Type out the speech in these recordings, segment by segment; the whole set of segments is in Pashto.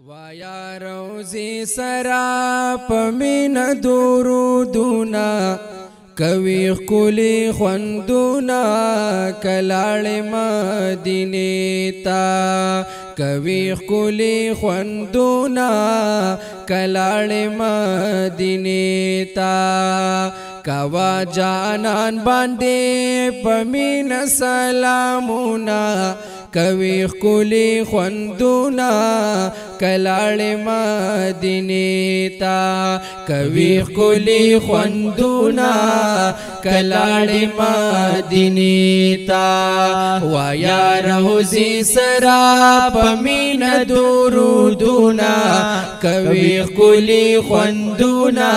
وایا روزی سرا پمین درودونا کوي خولي خوندونا کلاړ مدینه تا کوي خولي خوندونا کلاړ مدینه تا کوا جانان باندې پمین سلامونا کوي خولي خوندونا کلاړ مدینه تا کوي خولي خوندونا کلاړ مدینه تا وایا روزي سرا پمین درودونا کوي خولي خوندونا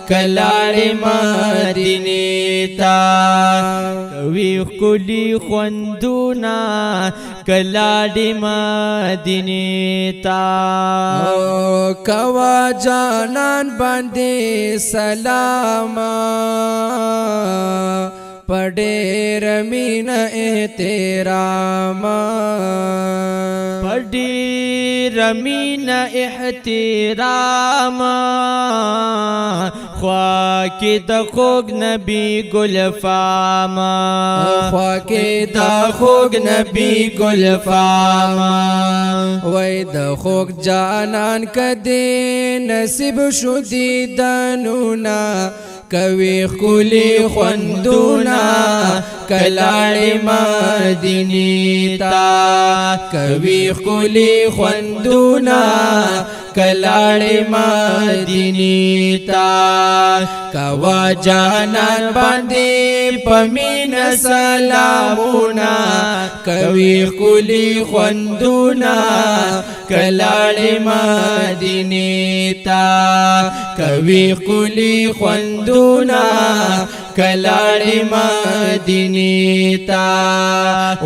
کلاړ مدینه تا کوي خولي خوندونا کلاړ مدینه تا کوا جانان باندې سلام پډېر مين احترام پډېر مين احترام خوا کې د خوږ نبی ګل فام خوا کې د خوږ نبی ګل فام وای د خوږ جانان کدی نصیب شو دیدنونا کوي خولي خوندونا کلاړ مدینه تا کوي خولي خوندونا کلاړ مدینه تا کوا جانان باندې پمین سلامونا کوي خولي خوندونا کلاړ مدینه تا کوي خولي خوندونا کلاړ مدینه تا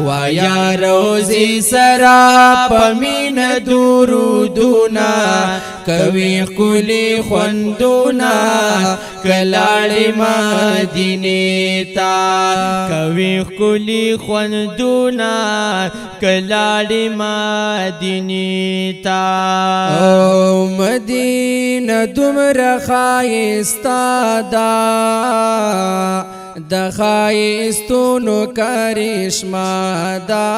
وایا روزي سرا پمین درودونا کوي خولي خوندونا کلاړ مدینه تا کوي خولي خوندونا کلاړ مدینه تا او مدینه دومره ښایسته ده د ښایستونو کرشمه ده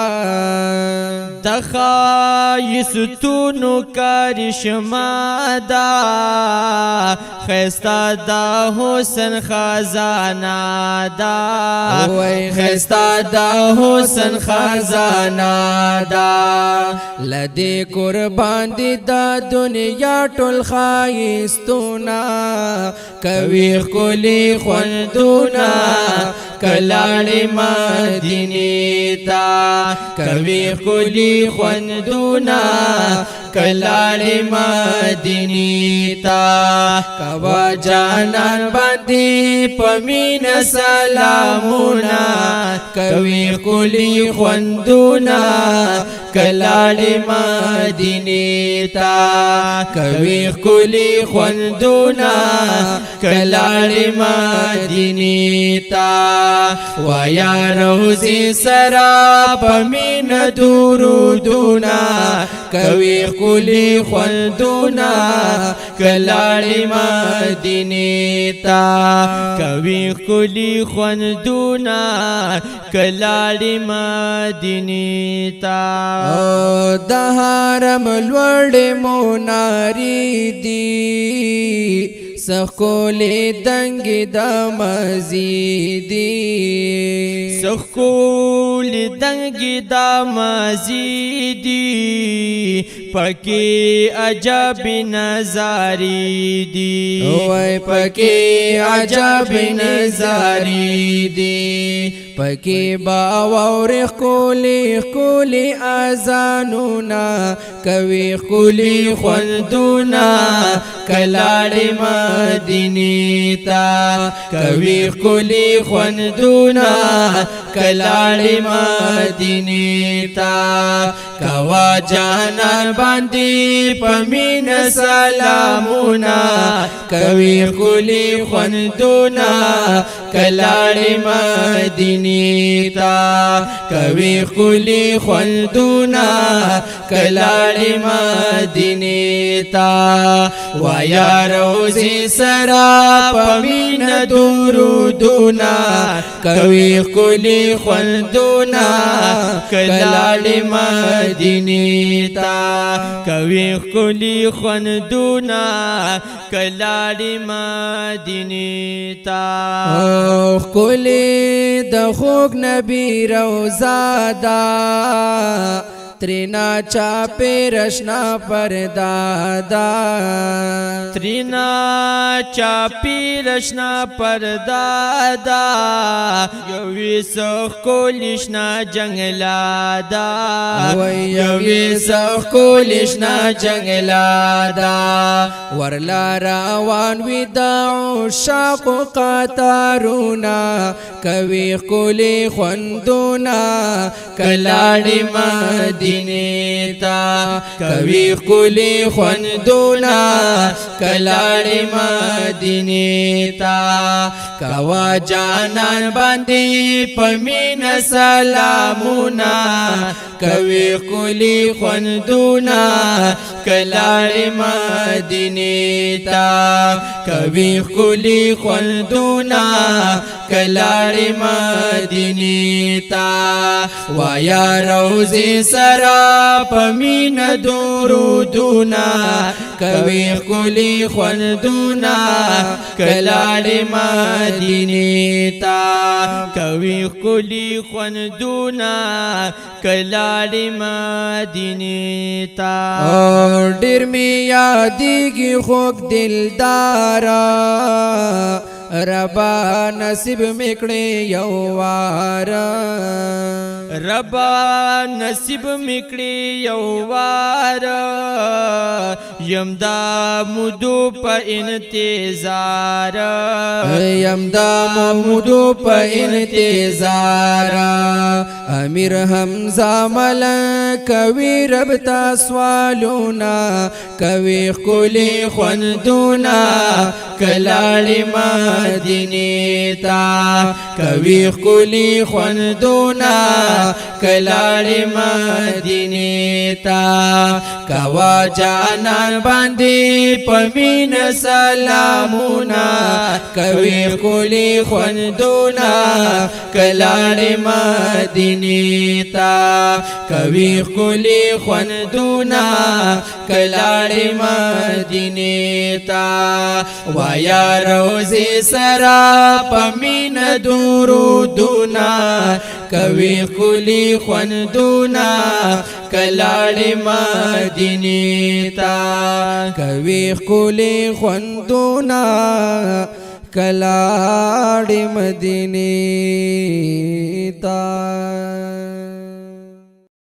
د ښایستونو کرشمه ده ښایسته د حسن خزانه ده وای ښایسته د حسن خزانه ده لدې قربان دي د دنیا ټول ښایستونه کوي ښکلي خوندونه کلاړ مدینه تا کوي خولي خوندونا کلاړ مدینه تا کوا جانان باندې پمین سلامونا کوي خولي خوندونا کلاړ مدینه تا کوي خولي خوندونا کلاړ مدینه تا وایا روزي سرا پمین درودونا کوي خولي خوندونا کلاړ مدینه تا کوي خولي خوندونا کلاړ مدینه تا د حرم لوړ موناري دي سخولي دنګ د مزيدي سخولي دنګ د مزيدي پکې عجب نظاري دي وای پکې عجب نظاري دي پکې باور خولي خولي اذانونا کوي خولي خوندونا کلاړ مدینه تا کوي خولي خوندونا کلاړ مدینه تا کوا جانان باندې پمین سلامونا کوي خولي خوندونا کلاړ مدینه تا کوي خولي خوندونا کلاړې مدینې ته وایا روزي سرا پمینه درودونه کوي ښکلي خوندونه کلاړې مدینې ته کوي ښکلي خوندونه کلاړې مدینې ته ښکلې د خوږ نبی روضه ده ترینا چاپی رشنا پردا دا ترینا چاپی رشنا پردا دا یوی سخ کولیشنا جنگلا دا یوی سخ کولیشنا جنگلا دا ورلا روان وی دا عشاق قطارونا کوي ښکلي خوندونه کلاړې مدینې ته کوي ښکلي خوندونه کلاړې مدینې ته کوا جانان باندې په مینه سلامونه کوي ښکلي خوندونه کلاړې مدینې ته کوي ښکلي خوندونه کلاړې مدینې ته وایا روزي سرا پمینه درودونه کوي ښکلي خوندونه کلاړې مدینې ته کوي ښکلي خوندونه کلاړې مدینې ته ډېر مې یادېږي خوږ دلداره ربا نصیب میکړې یو وار ربا نصیب میکړې یو وار یم دا مودو په انتظار یم دا مودو په انتظار امیر حمزه ملک کوي رب تا سوالونه کوي ښکلي خوندونه کلاړې مدینې ته کوي ښکلي خوندونه کلاړې مدینې ته کوا جانان باندې په مینه سلامونه کوي ښکلي خوندونه کلاړې مدینې ته کوي ښکلي خوندونه کلاړې مدینې ته وایا روزي سرا پمینه درودونه کوي ښکلي خوندونه کلاړې مدینې ته کوي ښکلي خوندونه کلاړې مدینې ته